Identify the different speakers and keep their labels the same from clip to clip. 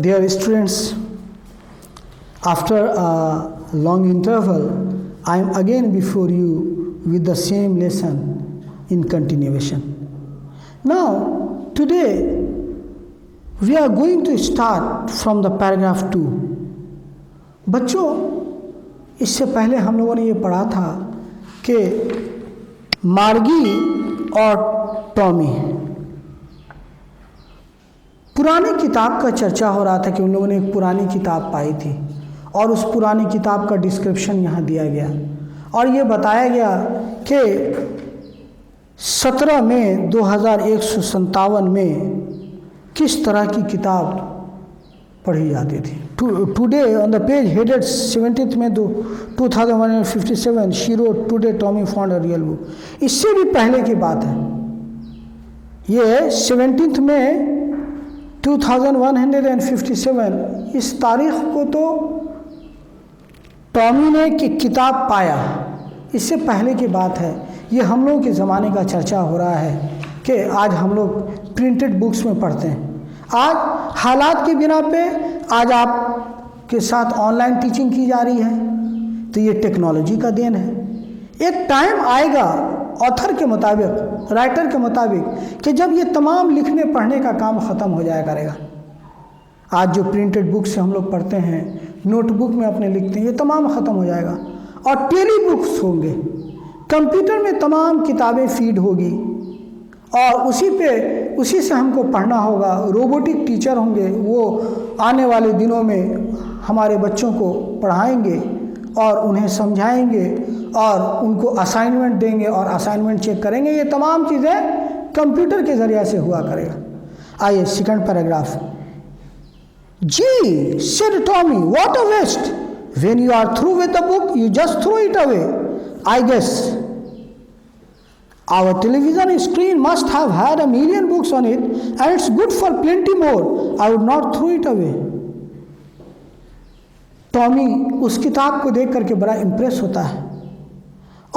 Speaker 1: dear students, after a long interval, I am again before you with the same lesson in continuation. Now, today we are going to start from the paragraph 2. बच्चों, इससे पहले हम लोगों ने ये पढ़ा था कि मार्गी और टॉमी, पुरानी किताब का चर्चा हो रहा था कि उन लोगों ने एक पुरानी किताब पाई थी और उस पुरानी किताब का डिस्क्रिप्शन यहाँ दिया गया और ये बताया गया कि 17 मई 2157 में किस तरह की किताब पढ़ी जाती थी. Today on the page headed 17th May 2157 she wrote today Tommy found a real book. इससे भी पहले की बात है, ये 17th May 2157 इस तारीख को तो टॉमी ने किताब पाया. इससे पहले की बात है, ये हम लोगों के ज़माने का चर्चा हो रहा है कि आज हम लोग प्रिंटेड बुक्स में पढ़ते हैं. आज हालात की बिना पे आज आपके साथ ऑनलाइन टीचिंग की जा रही है, तो ये टेक्नोलॉजी का देन है. एक टाइम आएगा ऑथर के मुताबिक, राइटर के मुताबिक, कि जब ये तमाम लिखने पढ़ने का काम ख़त्म हो जाया करेगा. आज जो प्रिंटेड बुक से हम लोग पढ़ते हैं, नोटबुक में अपने लिखते हैं, ये तमाम ख़त्म हो जाएगा और टेली बुक्स होंगे. कंप्यूटर में तमाम किताबें फीड होगी और उसी से हमको पढ़ना होगा. रोबोटिक टीचर होंगे, वो आने वाले दिनों में हमारे बच्चों को पढ़ाएंगे और उन्हें समझाएंगे और उनको असाइनमेंट देंगे और असाइनमेंट चेक करेंगे. ये तमाम चीज़ें कंप्यूटर के ज़रिए से हुआ करेगा. आइए second paragraph. Gee said Tommy, what a waste. When you are through with the book, you just throw it away. I guess our television screen must have had a million books on it and it's good for plenty more. I would not throw it away. Tommy उस किताब को देख करके बड़ा impress होता है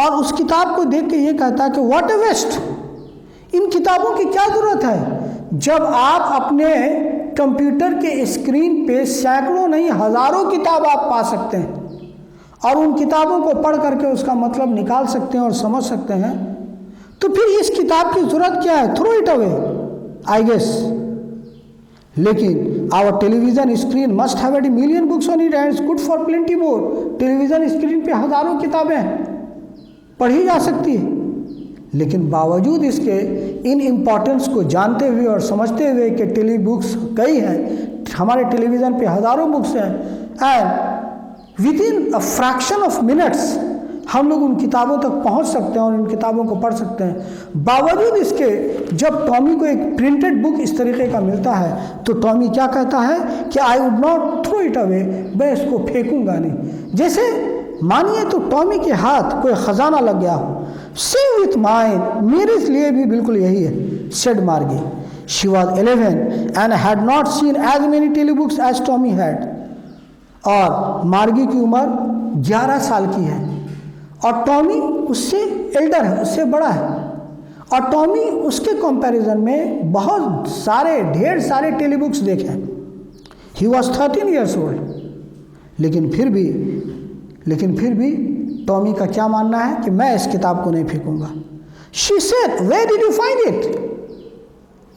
Speaker 1: और उस किताब को देख के ये कहता है कि व्हाट अ वेस्ट. इन किताबों की क्या ज़रूरत है जब आप अपने कंप्यूटर के स्क्रीन पे सैकड़ों नहीं हज़ारों किताब आप पा सकते हैं और उन किताबों को पढ़ करके उसका मतलब निकाल सकते हैं और समझ सकते हैं. तो फिर इस किताब की ज़रूरत क्या है? Throw it away, I guess. लेकिन our television screen must have had million books on it and it's good for plenty more. Television screen पे हज़ारों किताबें पढ़ी जा सकती है, लेकिन बावजूद इसके इन इम्पॉर्टेंस को जानते हुए और समझते हुए कि टेली बुक्स कई हैं, हमारे टेलीविज़न पे हज़ारों बुक्स हैं and with in a fraction of minutes हम लोग उन किताबों तक पहुंच सकते हैं और उन किताबों को पढ़ सकते हैं. बावजूद इसके जब टॉमी को एक प्रिंटेड बुक इस तरीके का मिलता है तो टॉमी क्या कहता है कि I would not throw it away, मैं इसको फेंकूंगा नहीं. जैसे मानिए तो टॉमी के हाथ कोई ख़जाना लग गया हो. सेव विथ माइन, मेरे लिए भी बिल्कुल यही है, said Margie. She was 11 and had not seen as many telebooks टॉमी हैड. और मार्गी की उम्र 11 साल की है और टॉमी उससे एल्डर है, उससे बड़ा है. और टॉमी उसके कंपैरिजन में बहुत सारे ढेर सारे टेली बुक्स देखे. He was 13 years old. लेकिन फिर भी टॉमी का क्या मानना है कि मैं इस किताब को नहीं फेंकूंगा. She said, where did you find it.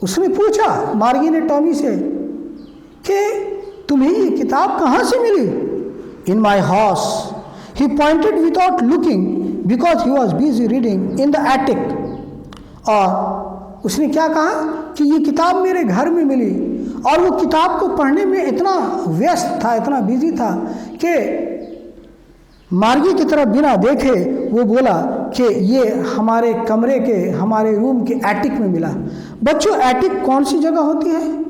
Speaker 1: उसने पूछा मार्गी ने टॉमी से कि तुम्हें ये किताब कहाँ से मिली. In my house. He pointed without looking because he was busy reading in the attic. और उसने क्या कहा कि ये किताब मेरे घर में मिली और वो किताब को पढ़ने में इतना व्यस्त था, इतना बिजी था कि मार्गी की तरफ बिना देखे वो बोला कि ये हमारे कमरे के, हमारे रूम के एटिक में मिला. बच्चों, एटिक कौन सी जगह होती है?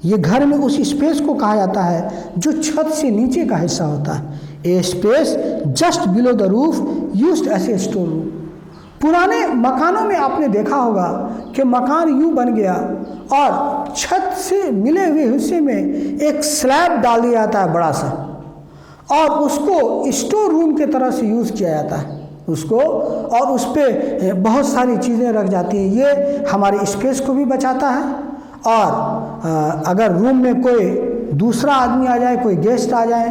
Speaker 1: ये घर में उस स्पेस को कहा जाता है जो छत से नीचे का हिस्सा होता है. A space just below the roof used as a store room. पुराने मकानों में आपने देखा होगा कि मकान यूं बन गया और छत से मिले हुए हिस्से में एक स्लैब डाल दिया जाता है बड़ा सा और उसको स्टोर रूम के तरह से यूज़ किया जाता है उसको, और उस पर बहुत सारी चीज़ें रख जाती हैं. ये हमारे स्पेस को भी बचाता है और अगर रूम में कोई दूसरा आदमी आ जाए, कोई गेस्ट आ जाए,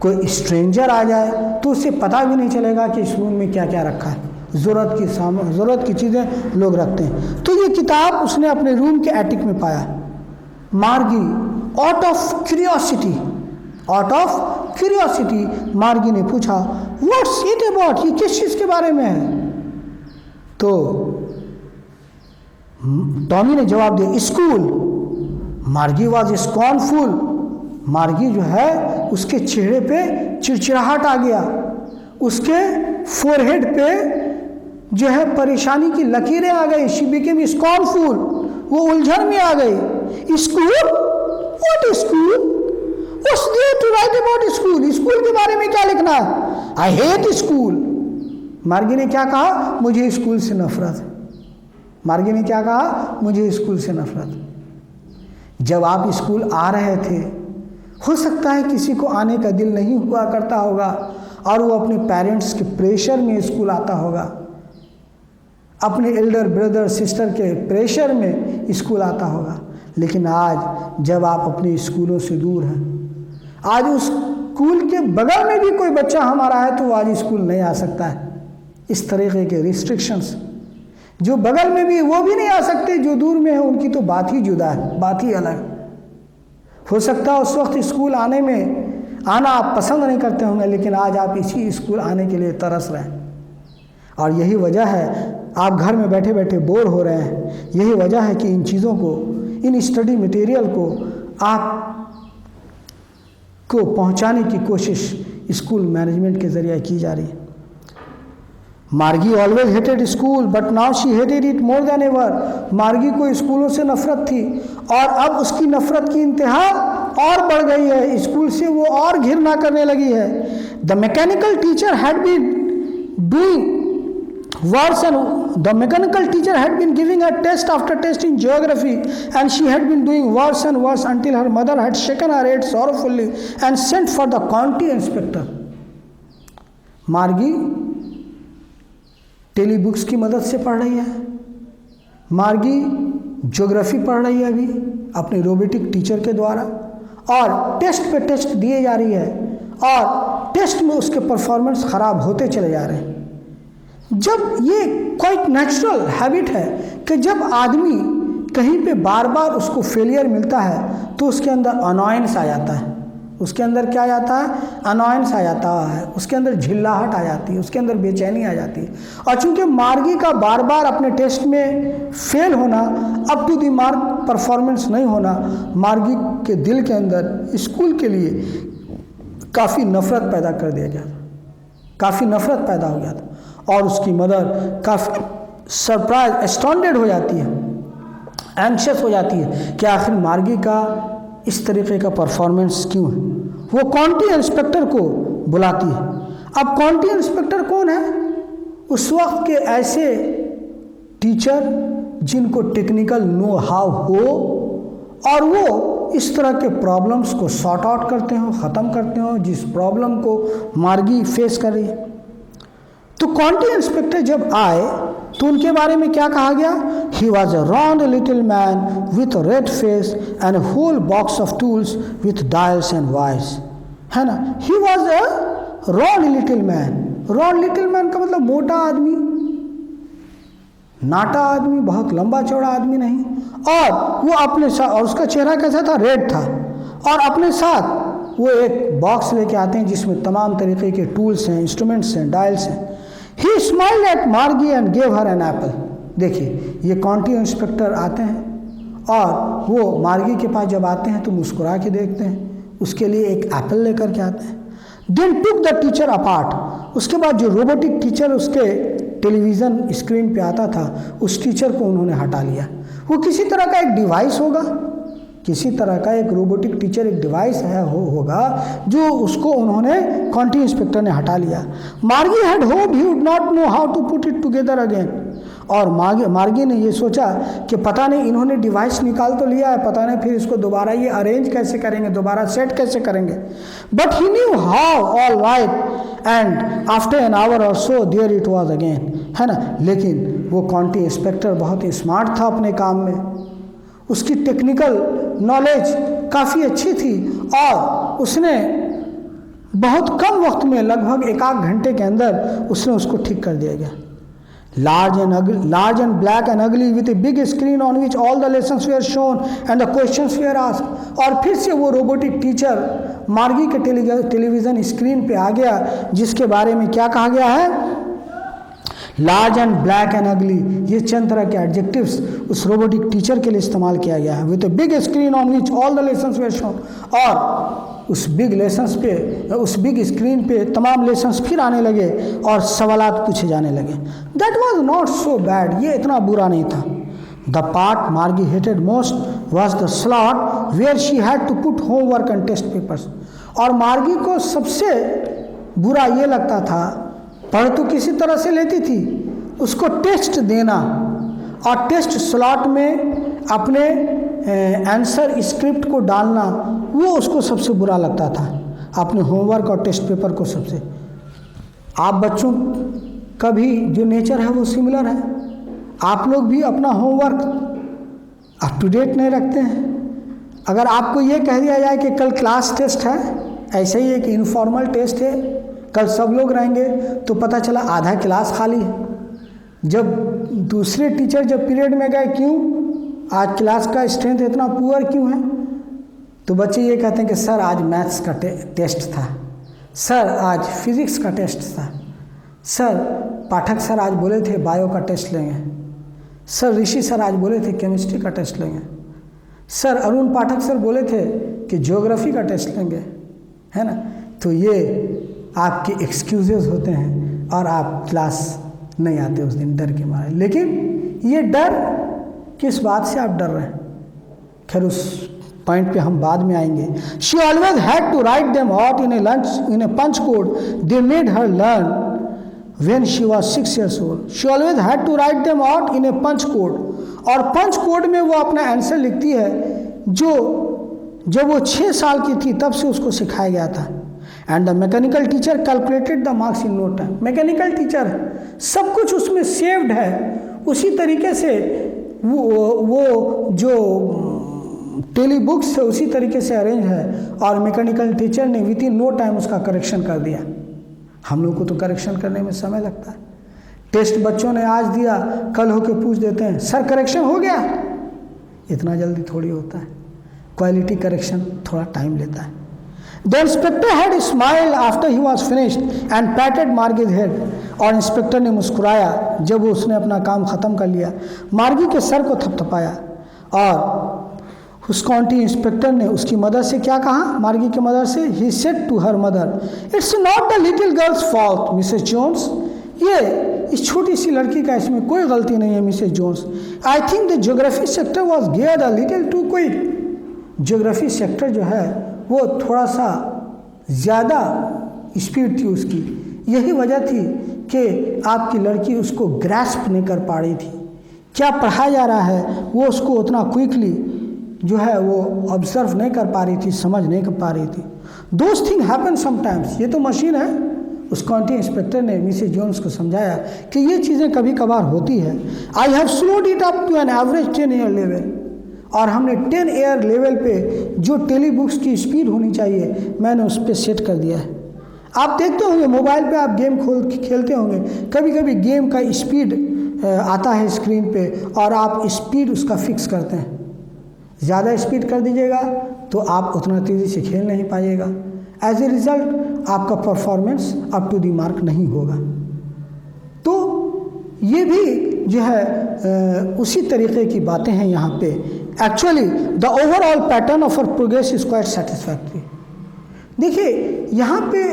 Speaker 1: कोई स्ट्रेंजर आ जाए, तो उसे पता भी नहीं चलेगा कि इस रूम में क्या क्या रखा है। ज़रूरत की चीज़ें लोग रखते हैं। तो ये किताब उसने अपने रूम के एटिक में पाया। मार्गी आउट ऑफ क्यूरियोसिटी मार्गी ने पूछा, व्हाट्स इट अबाउट, ये किस चीज़ के बारे में है? तो टॉमी ने जवाब दिया, स्कूल। मार्गी वॉज स्कॉर्नफुल। मार्गी जो है उसके चेहरे पे चिड़चिड़ाहट आ गया, उसके फोरहेड पे जो है परेशानी की लकीरें आ गई। शी बिकेम स्कॉर्नफुल, वो उलझन में आ गई। School, what school, what's there to write about school, school के बारे में क्या लिखना है? I hate school. मार्गी ने क्या कहा? मुझे स्कूल से नफरत। मार्गी ने क्या कहा? मुझे स्कूल से नफरत। जब आप स्कूल आ रहे थे, हो सकता है किसी को आने का दिल नहीं हुआ करता होगा और वो अपने पेरेंट्स के प्रेशर में स्कूल आता होगा, अपने एल्डर ब्रदर सिस्टर के प्रेशर में स्कूल आता होगा। लेकिन आज जब आप अपने स्कूलों से दूर हैं, आज उस स्कूल के बगल में भी कोई बच्चा हमारा है तो वो आज स्कूल नहीं आ सकता है। इस तरीके के रिस्ट्रिक्शंस, जो बगल में भी वो भी नहीं आ सकते, जो दूर में है उनकी तो बात ही जुदा है, बात ही अलग। हो सकता है उस वक्त स्कूल आना आप पसंद नहीं करते होंगे, लेकिन आज आप इसी स्कूल आने के लिए तरस रहे हैं। और यही वजह है आप घर में बैठे बैठे बोर हो रहे हैं। यही वजह है कि इन चीज़ों को, इन स्टडी मटेरियल को आप को पहुंचाने की कोशिश स्कूल मैनेजमेंट के ज़रिए की जा रही है। मार्गी always hated school but now she hated it more than ever. मार्गी को स्कूलों से नफरत थी और अब उसकी नफरत की इंतहा और बढ़ गई है। स्कूल से वो और घृणा करने लगी है। The mechanical teacher had been doing worse and the mechanical teacher had been giving her test after test in geography, and she had been doing worse and worse until her mother had shaken her head sorrowfully and sent for the county inspector. मार्गी tele books की मदद से पढ़ रही है। मार्गी geography पढ़ रही है अभी अपने रोबोटिक टीचर के द्वारा, और टेस्ट पे टेस्ट दिए जा रही है और टेस्ट में उसके परफॉर्मेंस खराब होते चले जा रहे हैं। जब ये क्वाइट नेचुरल हैबिट है कि जब आदमी कहीं पे बार बार उसको फेलियर मिलता है तो उसके अंदर अनॉयंस आ जाता है। उसके अंदर क्या आ जाता है? अनॉयंस आ जाता है, उसके अंदर झिल्लाहट आ जाती है, उसके अंदर बेचैनी आ जाती है। और चूंकि मार्गी का बार बार अपने टेस्ट में फेल होना, up to the mark performance नहीं होना, मार्गी के दिल के अंदर स्कूल के लिए काफ़ी नफरत पैदा कर दिया गया, काफ़ी नफरत पैदा हो गया था। और उसकी मदर काफ़ी सरप्राइज, एस्टॉन्डेड हो जाती है, एंक्शस हो जाती है कि आखिर मार्गी का इस तरीके का परफॉर्मेंस क्यों है। वो काउंटी इंस्पेक्टर को बुलाती है। अब काउंटी इंस्पेक्टर कौन है? उस वक्त के ऐसे टीचर जिनको टेक्निकल नो हाउ हो और वो इस तरह के प्रॉब्लम्स को सॉर्ट आउट करते हो, ख़त्म करते हो, जिस प्रॉब्लम को मार्गी फेस कर रही है। तो काउंटी इंस्पेक्टर जब आए तो उनके बारे में क्या कहा गया? He was a round little man with red face and whole box of tools with dials and wires, है ना। He was a round little man. Round little man का मतलब मोटा आदमी, नाटा आदमी, बहुत लंबा चौड़ा आदमी नहीं। और वो अपने साथ, और उसका चेहरा कैसा था? रेड था। और अपने साथ वो एक बॉक्स लेके आते हैं जिसमें तमाम तरीके के टूल्स हैं, इंस्ट्रूमेंट्स हैं, डायल्स हैं। He smiled at Margie and gave her an apple. देखिए, ये काउंटी इंस्पेक्टर आते हैं और वो मार्गी के पास जब आते हैं तो मुस्कुरा के देखते हैं, उसके लिए एक एप्पल लेकर के आते हैं। Then took the teacher apart. उसके बाद जो रोबोटिक टीचर उसके टेलीविज़न स्क्रीन पे आता था, उस टीचर को उन्होंने हटा लिया। वो किसी तरह का एक डिवाइस होगा, किसी तरह का एक रोबोटिक टीचर, एक डिवाइस है होगा जो उसको उन्होंने काउंटी इंस्पेक्टर ने हटा लिया। Margie had hope he would not know how to put it together again. और मार्गी ने ये सोचा कि पता नहीं इन्होंने डिवाइस निकाल तो लिया है, पता नहीं फिर इसको दोबारा ये अरेंज कैसे करेंगे, दोबारा सेट कैसे करेंगे। But he knew how all right and after an hour or so there it was again, है ना। लेकिन वो काउंटी इंस्पेक्टर बहुत ही स्मार्ट था अपने काम में, उसकी टेक्निकल नॉलेज काफ़ी अच्छी थी और उसने बहुत कम वक्त में, लगभग एक आध घंटे के अंदर उसने उसको ठीक कर दिया गया। large and black and ugly with a big screen on which all the lessons were shown and the questions were asked। और फिर से वो रोबोटिक टीचर मार्गी के टेलीविज़न स्क्रीन पे आ गया, जिसके बारे में क्या कहा गया है, लार्ज एंड ब्लैक एंड अगली, ये चंद तरह के एडजेक्टिव्स उस रोबोटिक टीचर के लिए इस्तेमाल किया गया है। With a big screen on which all the lessons were shown, और उस बिग लेसन्स पे, उस बिग स्क्रीन पे तमाम लेसन्स फिर आने लगे और सवालात पूछे जाने लगे। That was not so bad, ये इतना बुरा नहीं था। The part Margie hated most was the slot where she had to put homework and test papers. और मार्गी को सबसे बुरा ये लगता था, पढ़ तो किसी तरह से लेती थी, उसको टेस्ट देना और टेस्ट स्लॉट में अपने आंसर स्क्रिप्ट को डालना, वो उसको सबसे बुरा लगता था, अपने होमवर्क और टेस्ट पेपर को सबसे। आप बच्चों का भी जो नेचर है वो सिमिलर है, आप लोग भी अपना होमवर्क अप टू डेट नहीं रखते हैं। अगर आपको ये कह दिया जाए कि कल क्लास टेस्ट है, ऐसे ही एक इनफॉर्मल टेस्ट है, कल सब लोग रहेंगे, तो पता चला आधा क्लास खाली है। जब दूसरे टीचर जब पीरियड में गए, क्यों आज क्लास का स्ट्रेंथ इतना पुअर क्यों है, तो बच्चे ये कहते हैं कि सर आज मैथ्स का टेस्ट था, सर आज फिजिक्स का टेस्ट था, सर पाठक सर आज बोले थे बायो का टेस्ट लेंगे, सर ऋषि सर आज बोले थे केमिस्ट्री का टेस्ट लेंगे, सर अरुण पाठक सर बोले थे कि ज्योग्राफी का टेस्ट लेंगे, है ना। तो ये आपके एक्सक्यूजेज होते हैं और आप क्लास नहीं आते उस दिन डर के मारे। लेकिन ये डर किस बात से आप डर रहे हैं, खैर उस पॉइंट पे हम बाद में आएंगे। She always had to write them out in a punch code they made her learn when she was 6 years old। She always had to write them out in a punch code, और punch code में वो अपना answer लिखती है, जो जब वो 6 साल की थी तब से उसको सिखाया गया था। And the mechanical teacher calculated the marks in no time. Mechanical teacher सब कुछ उसमें सेव्ड है, उसी तरीके से वो जो टेली बुक्स है उसी तरीके से अरेंज है, और मैकेनिकल टीचर ने विद इन नो टाइम उसका करेक्शन कर दिया। हम लोग को तो करेक्शन करने में समय लगता है। टेस्ट बच्चों ने आज दिया, कल होके पूछ देते हैं सर करेक्शन हो गया, इतना जल्दी थोड़ी होता है। क्वालिटी करेक्शन थोड़ा टाइम लेता है। The inspector had smiled after he was finished and patted Margie's head। और इंस्पेक्टर ने मुस्कुराया जब वो उसने अपना काम ख़त्म कर लिया, मार्गी के सर को थपथपाया। और उस काउंटी इंस्पेक्टर ने उसकी मदर से क्या कहा, मार्गी के मदर से, he said to her mother, it's not the little girl's fault, Mrs Jones. ये इस छोटी सी लड़की का इसमें कोई गलती नहीं है, Mrs Jones. I think the geography sector was geared a little too quick। Geography sector जो है वो थोड़ा सा ज़्यादा स्पीड थी उसकी, यही वजह थी कि आपकी लड़की उसको ग्रैस्प नहीं कर पा रही थी, क्या पढ़ाया जा रहा है वो उसको उतना क्विकली जो है वो ऑब्जर्व नहीं कर पा रही थी, समझ नहीं कर पा रही थी। दोज थिंग हैपन समटाइम्स, ये तो मशीन है। उस काउंटी इंस्पेक्टर ने मिसेस जोन्स को समझाया कि ये चीज़ें कभी कभार होती है। I have slowed it up to an average 10 year level, और हमने 10 year लेवल पे जो टेली बुक्स की स्पीड होनी चाहिए मैंने उस पर सेट कर दिया है। आप देखते होंगे मोबाइल पे, आप गेम खेलते होंगे, कभी कभी गेम का स्पीड आता है स्क्रीन पे और आप स्पीड उसका फिक्स करते हैं। ज़्यादा स्पीड कर दीजिएगा तो आप उतना तेज़ी से खेल नहीं पाइएगा, एज ए रिज़ल्ट आपका performance up to the mark नहीं होगा। तो ये भी जो है उसी तरीके की बातें हैं यहाँ पे। Actually the overall pattern of our progress is quite satisfactory. देखिए यहाँ पे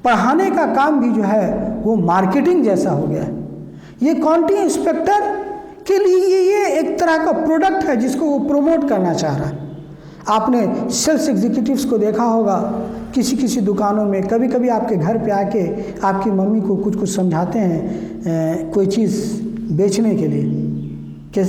Speaker 1: पढ़ाने का काम भी जो है वो मार्केटिंग जैसा हो गया है। ये काउंटी इंस्पेक्टर के लिए ये एक तरह का प्रोडक्ट है जिसको वो प्रमोट करना चाह रहा है। आपने सेल्स एग्जीक्यूटिव्स को देखा होगा किसी दुकानों में, कभी कभी आपके घर पे आके आपकी मम्मी को कुछ समझाते हैं कोई चीज़ बेचने के लिए कि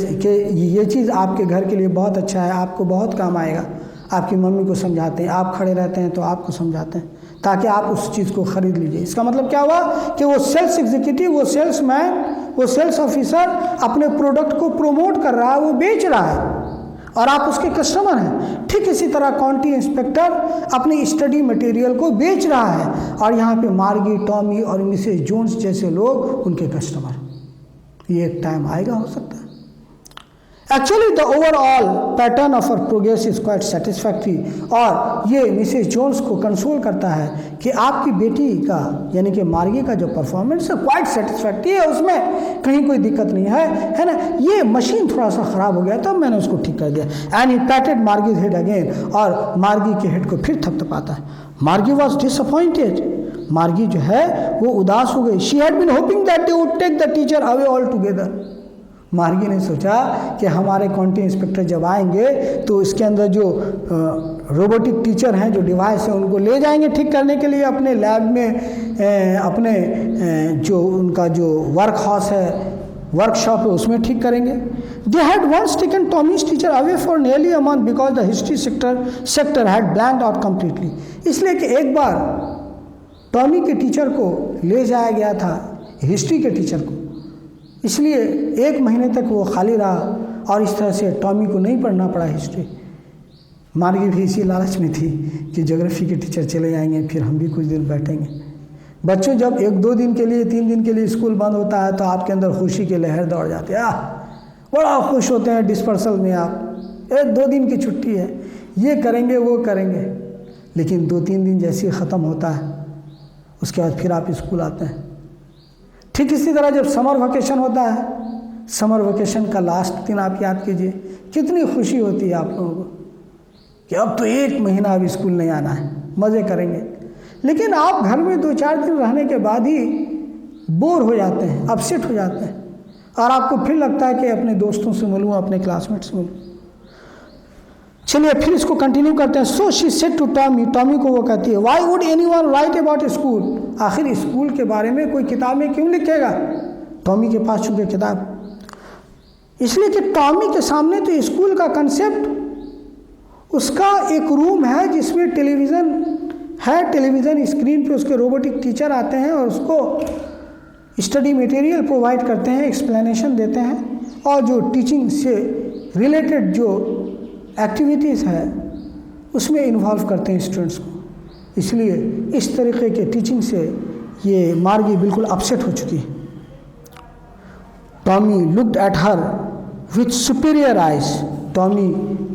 Speaker 1: ये चीज़ आपके घर के लिए बहुत अच्छा है, आपको बहुत काम आएगा। आपकी मम्मी को समझाते हैं, आप खड़े रहते हैं तो आपको समझाते हैं ताकि आप उस चीज़ को ख़रीद लीजिए। इसका मतलब क्या हुआ कि वो सेल्स एग्जीक्यूटिव, वो सेल्समैन, वो सेल्स ऑफिसर अपने प्रोडक्ट को प्रमोट कर रहा है, वो बेच रहा है। और आप उसके कस्टमर हैं। ठीक इसी तरह काउंटी इंस्पेक्टर अपनी स्टडी मटेरियल को बेच रहा है और यहाँ पे मार्गी, टॉमी और मिसेस जोन्स जैसे लोग उनके कस्टमर। ये एक टाइम आएगा, हो सकता है। Actually the overall pattern of our progress is quite satisfactory. और ये मिसेस जोन्स को कंसोल करता है कि आपकी बेटी का यानी कि मार्गी का जो परफॉर्मेंस है क्वाइट सेटिस्फैक्ट्री है, उसमें कहीं कोई दिक्कत नहीं है ना। ये मशीन थोड़ा सा ख़राब हो गया तब मैंने उसको ठीक कर दिया। And he patted Margie's head again, और मार्गी के हेड को फिर थपथपाता है। मार्गी वॉज डिसअपॉइंटेड, मार्गी जो है वो उदास हो गई। She had been hoping that they would take the teacher away altogether. मार्गी ने सोचा कि हमारे काउंटी इंस्पेक्टर जब आएंगे तो इसके अंदर जो रोबोटिक टीचर हैं, जो डिवाइस है, उनको ले जाएंगे ठीक करने के लिए अपने लैब में, अपने जो उनका जो वर्क हाउस है, वर्कशॉप है, उसमें ठीक करेंगे। They had once taken Tommy's teacher away for nearly a month because the history sector had blanked out completely. इसलिए कि एक बार टॉमी के टीचर को ले जाया गया था, हिस्ट्री के टीचर को, इसलिए 1 महीने तक वो खाली रहा और इस तरह से टॉमी को नहीं पढ़ना पड़ा हिस्ट्री। मार्गी भी इसी लालच में थी कि ज्योग्राफी के टीचर चले जाएंगे, फिर हम भी कुछ दिन बैठेंगे। बच्चों, जब 1-2 दिन के लिए, 3 दिन के लिए स्कूल बंद होता है तो आपके अंदर खुशी की लहर दौड़ जाती है। बड़ा खुश होते हैं डिस्पर्सल में आप, 1-2 दिन की छुट्टी है, ये करेंगे वो करेंगे। लेकिन 2-3 दिन जैसे ही ख़त्म होता है उसके बाद फिर आप स्कूल आते हैं। ठीक इसी तरह जब समर वेकेशन होता है, समर वेकेशन का लास्ट दिन आप याद कीजिए, कितनी खुशी होती है आप लोगों को कि अब तो 1 महीना अब स्कूल नहीं आना है, मज़े करेंगे। लेकिन आप घर में 2-4 दिन रहने के बाद ही बोर हो जाते हैं, अपसेट हो जाते हैं और आपको फिर लगता है कि अपने दोस्तों से मिलूँ, अपने क्लासमेट से मिलूँ। चलिए फिर इसको कंटिन्यू करते हैं। So she said to Tommy, Tommy को वो कहती है, why would anyone write about school, आखिर स्कूल के बारे में कोई किताब में क्यों लिखेगा। टॉमी के पास चूंकि किताब, इसलिए कि टॉमी के सामने तो स्कूल का कंसेप्ट, उसका एक रूम है जिसमें टेलीविज़न है, टेलीविज़न स्क्रीन पे उसके रोबोटिक टीचर आते हैं और उसको स्टडी मटेरियल प्रोवाइड करते हैं, एक्सप्लेनेशन देते हैं, और जो टीचिंग से रिलेटेड जो एक्टिविटीज़ है उसमें इन्वॉल्व करते हैं स्टूडेंट्स को। इसलिए इस तरीके के टीचिंग से ये मार्गी बिल्कुल अपसेट हो चुकी है। Tommy looked at her with superior eyes, Tommy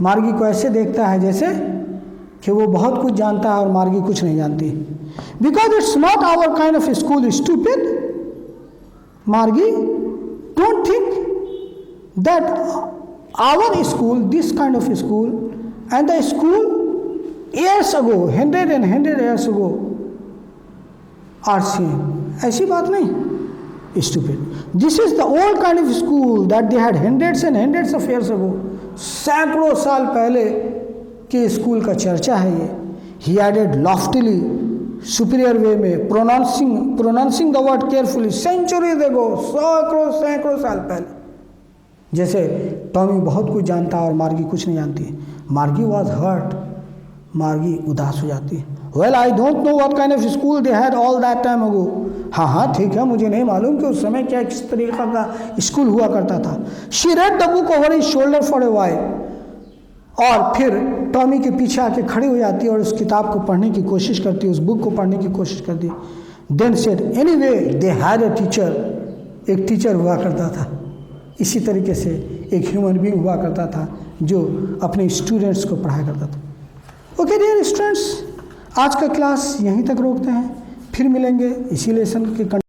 Speaker 1: मार्गी को ऐसे देखता है जैसे कि वो बहुत कुछ जानता है और मार्गी कुछ नहीं जानती। Because it's not our kind of school stupid, Margie don't think that our school, this kind of school, and the school years ago, 100 and 100 years ago are same. ऐसी बात नहीं, stupid. This is the old kind of school that they had hundreds and hundreds of years ago. सैकड़ों साल पहले के school का चर्चा है ये। He added loftily, superior way में, pronouncing the word carefully, centuries ago, सैकड़ों साल पहले। जैसे टॉमी बहुत कुछ जानता है और मार्गी कुछ नहीं जानती। मार्गी वॉज हर्ट, मार्गी उदास हो जाती है। Well I don't know what kind of school they had all that time ago. हाँ ठीक है, मुझे नहीं मालूम कि उस समय क्या किस तरीके का स्कूल हुआ करता था। She read the book over his shoulder for a while, और फिर टॉमी के पीछे आके खड़ी हो जाती है और उस किताब को पढ़ने की कोशिश करती है, उस बुक को पढ़ने की कोशिश करती। Then said anyway they had a teacher, एक टीचर हुआ करता था। इसी तरीके से एक ह्यूमन बीइंग हुआ करता था जो अपने स्टूडेंट्स को पढ़ाया करता था। ओके डियर स्टूडेंट्स, आज का क्लास यहीं तक रोकते हैं, फिर मिलेंगे इसी लेसन के